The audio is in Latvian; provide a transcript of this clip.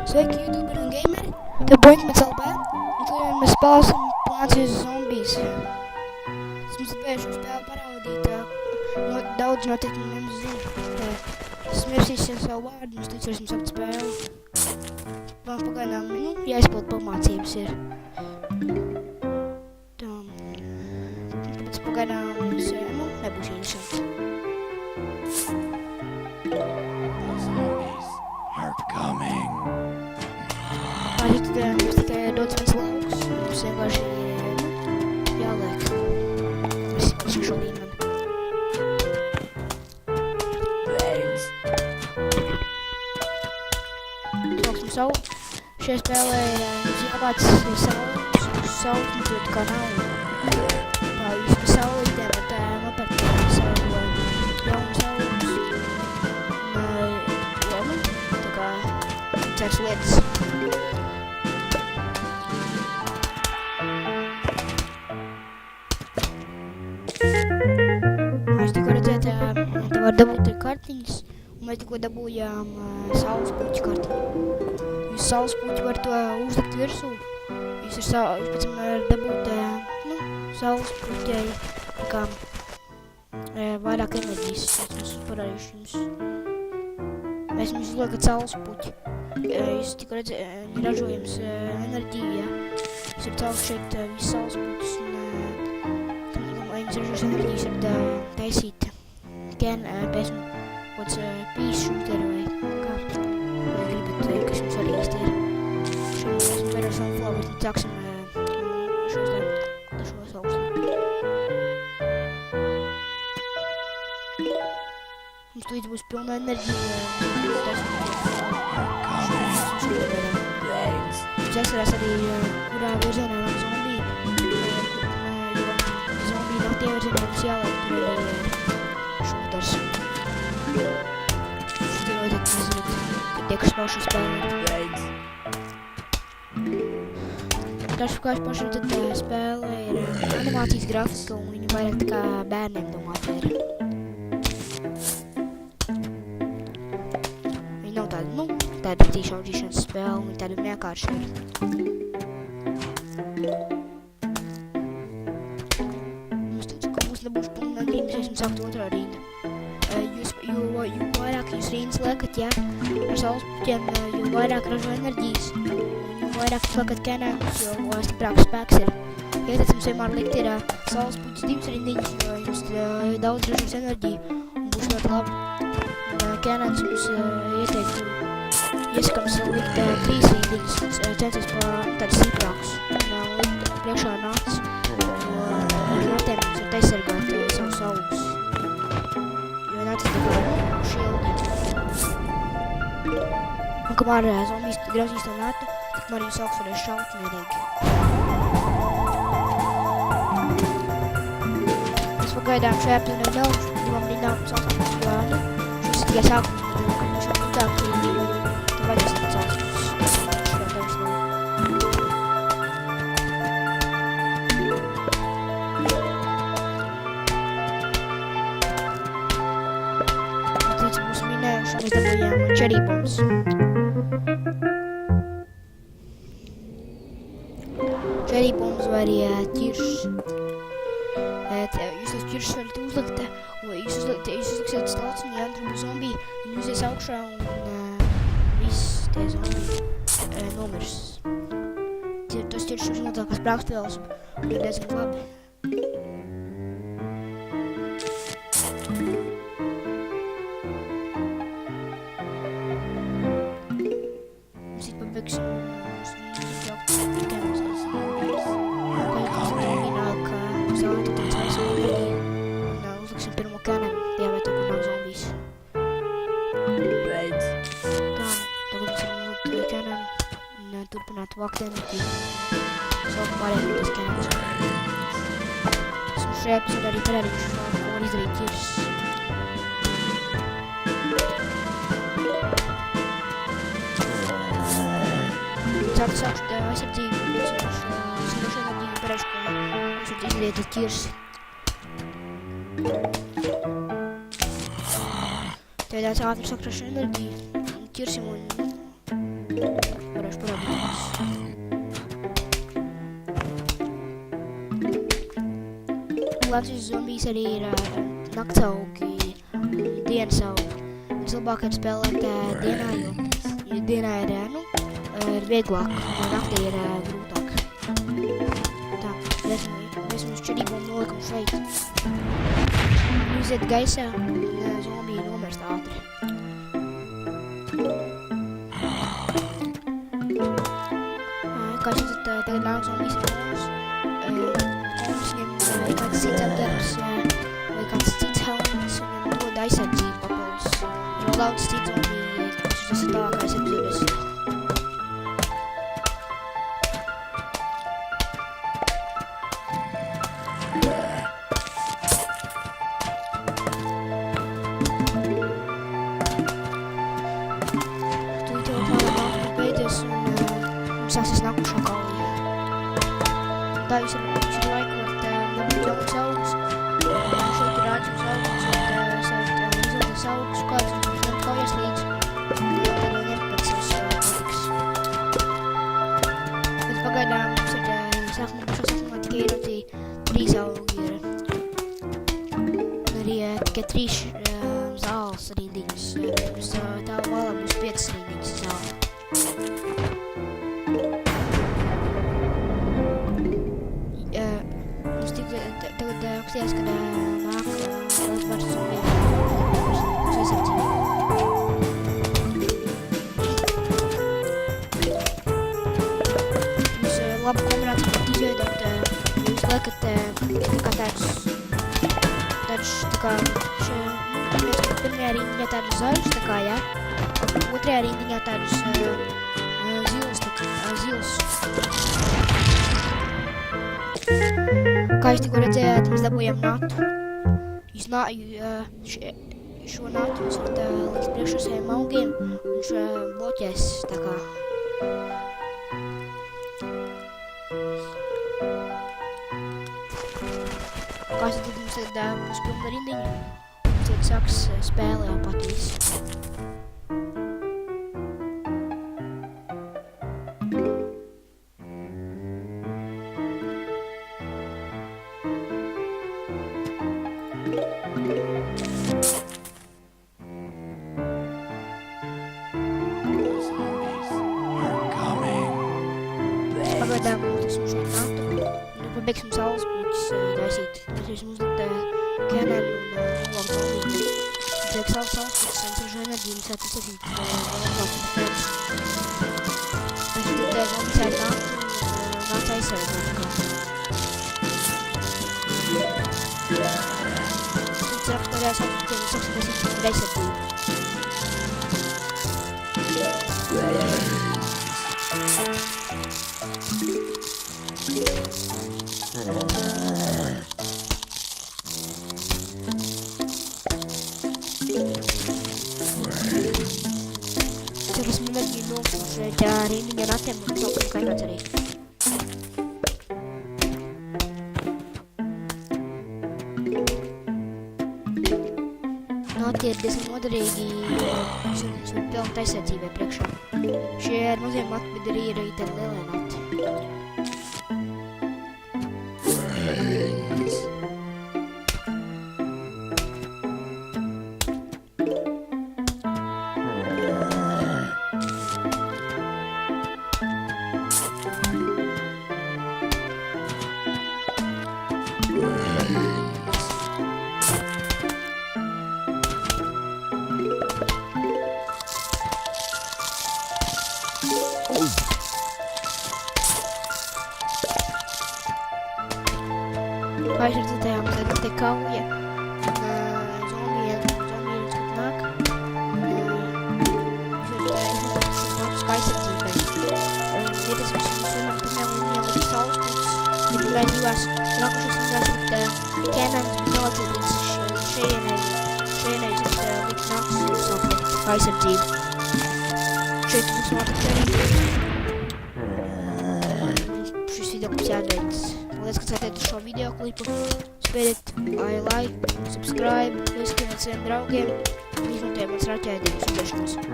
Sveiki, YouTuberi un gameri! Te Boinkmets LB, un šodien mēs spēlēsim Plants Zombies. Es mums gribēju šo spēli parādīt, daudz noteikti nemaz zinu. Es mirsīšu savu vārdu, mums tic varēsim sākt spēli. Man pagaidām, jāizpild pamācības ir. Tāpēc pagaidām es, nebūšu interesanti. Mums tikai dots viens lauks, mums vienkārši jāliek visi šo līmeni. Sauksim savu. Šajā spēlē mums jāvāc saules, mums ļoti kā nav. Jūs pa saulītēm, bet nopērk savu jaunu saules. Tā kā cers lietas. Mēs tikko redzēt, te var dabūt kartiņas, un mēs tikko dabūjām saules puķu kartiņu. Jūs saules puķu var to uzlikt virsū. Jūs pēc tam var dabūt saules puķei kā vairāk enerģijas. Mēs parādīšu jums. Mēs jums uzliekat saules puķi. Jūs tikko redzēt, ražojams enerģija. Jūs varat caukt šeit visu saules puķus. Viņas enerģijas var taisīt gan pēc kāds pīs šūteri vai kā gribat, kas jums svarīgs ir. Šeit mēs varam flow, bet sāksim šo sauksni. Mums līdz būs pilna enerģija. Mums jāsarās arī, kurā virzienā nav zombiji. Tie virzienā mums jāliek tur arī šūters. Šitī noteikti nezināt, kad tie, kas nav šo spēlēt. Kā es paši tad spēle ir animācijas grafika un viņu vairāk tā kā bērniem domāta ir. Viņa nav tāda, tāda tīšaudzīšanas spēle, viņa tāda vienkārši ir. Nebūšu pilna rīnas, ja esmu sākt otrā rīna. Jo vairāk jūs rīnas liekat, ar saules puķiem, jo vairāk ražo enerģijas. Jo vairāk jūs liekat kenēkus, jo stiprāks spēks ir. Ieteicams mums vienmēr likt ir saules puķis 2 rindiņas, jo jums daudz ražos enerģiju un būs ļoti labi. Kenēns jums ieskams likt 3 rindiņas, censies tādus stiprākus un likt priekšā nācis. Notiem jums var aizsargāt savus augus. Jo nācis tā šildi. Un kamēr zombijas grauzīs to nātu, tikmēr jūs augs varēs šaut mierīgi. Mēs pagaidām šajā epizodē nav divām rindām sauksmēs, jo šis ir tikai sākums, kad mums šeit nutāk tad vajadzēs tāds sauksmēs. Mēs dabūjām cherry bombs. Cherry bombs vai arī ķiršus. Jūs tos ķiršus varat uzlikt, jūs uzliksiet stalts un tur būs zombiji, viņi uzies augšā un viss tie zombiji nomirs. Tos ķiršus notākās prākspēles un ir diezgan labi. Uzliksim pirmo kanenu, pievieto, kur nav zombijs. Tagad mēs varam uzlikt kanenu un turpināt vākt enerģiju. Savukārt pārējiem tas kanens. Esmu šajā epizodē arī parādījuši, ko var izdarīt ķiršus. Sākšu aizsardzību, sinošu enerģiju, parēšu, ko jūs varat izdarīt ar ķirsi. Tādā ātri sakrašu enerģiju, ķirsim un Varēšu parādīt. Latvijas zombijas arī ir naktsaugi, dienas augi. Vislabāk ir spēlēt dienā, jo dienā ir vieglāk, un naktī ir grūtāk. Tā, mēs mums čurībām nolikam šeit. Iziet gaisā, un zombiji nomirst ātri. Kā jūs redzat, tagad nāk zombijas ir mūs. Mums viņam kāds cits apdarbs, vai kāds cits helmets, un viņam dod aizsardzību papildus. Ir vēl daudz cits zombiji, kas tas ir tālākais epizodēs. Sāksies nākušā kaulī. Tā jūs ir laikot dabūt jaunas augus. Šeit ir āķums augus, un izlūtas augus, kāds un šeit kaujas līdz. Tad vēl ņemt pēc savas patiks. Bet pagaidām mums ir sākumā tikai ierotī 3 augi ir. Un arī tikai 3 zāles rīndīgas. Uz tā valā būs 5 rīndīgas zāles. Tagad rakstījās, kad nāk liels bars zombijiem. Mums aizsardzība. Jūs labi kombināt izveidot, jūs liekat kā tādus, tā kā pirmajā rindiņā tādus zaļus, tā kā, jā. Otrajā rindiņā tādus zilus. Kā jūs tikko redzējāt, mēs dabūjam natu. Šo natu jūs varat likt priekšā saviem augiem, un viņš bloķēs tā kā. Kā jūs tad mums tagad būs pilna rindiņa, mums tagad sāks spēle jau patīs. Pagaidām uzliksim šo natu, un pabeigsim saules puķis taisīt. Mēs varēsim uzlikt Kenenu un Ulam zombiju. Tiek saules puķis, un saržu enerģiju mums jātic esīt vēl labāk un pēc. Mēs tad zombijas ēd natu un nāc aizsardzēt. Tad rakstārējā saules puķiem un sāksim taisīt aizsardzību. Ceras enerģiju nokļu šeit rindiņa natiem un saukam kainots arī. Nati ir diezgan noderīgi, jūs varat pelnīt aizsardzībai priekšā. Šie ir mazie mati, bet arī ir tādi lielie mati. Kā jūs redzatājām, tad notiek kauja, un zombiji skut nāk, un jūs varat šo nākus kā aizsardzībai. Ieties mums vienam pirmajām līnijām likt saules puķis, ja pirmajās divās nākušās līnijās likt Kenens, bet nolaicies līdz šejienai jūs varat likt nākus saules kā aizsardzību. Šeit mums notiek arī. Šis video mums jābeidz. Paldies, ka skatījāt uz šo video klipu. Spiediet like, subscribe, ieskrieniet saviem draugiem un izmantojiet mans raķēdījumus un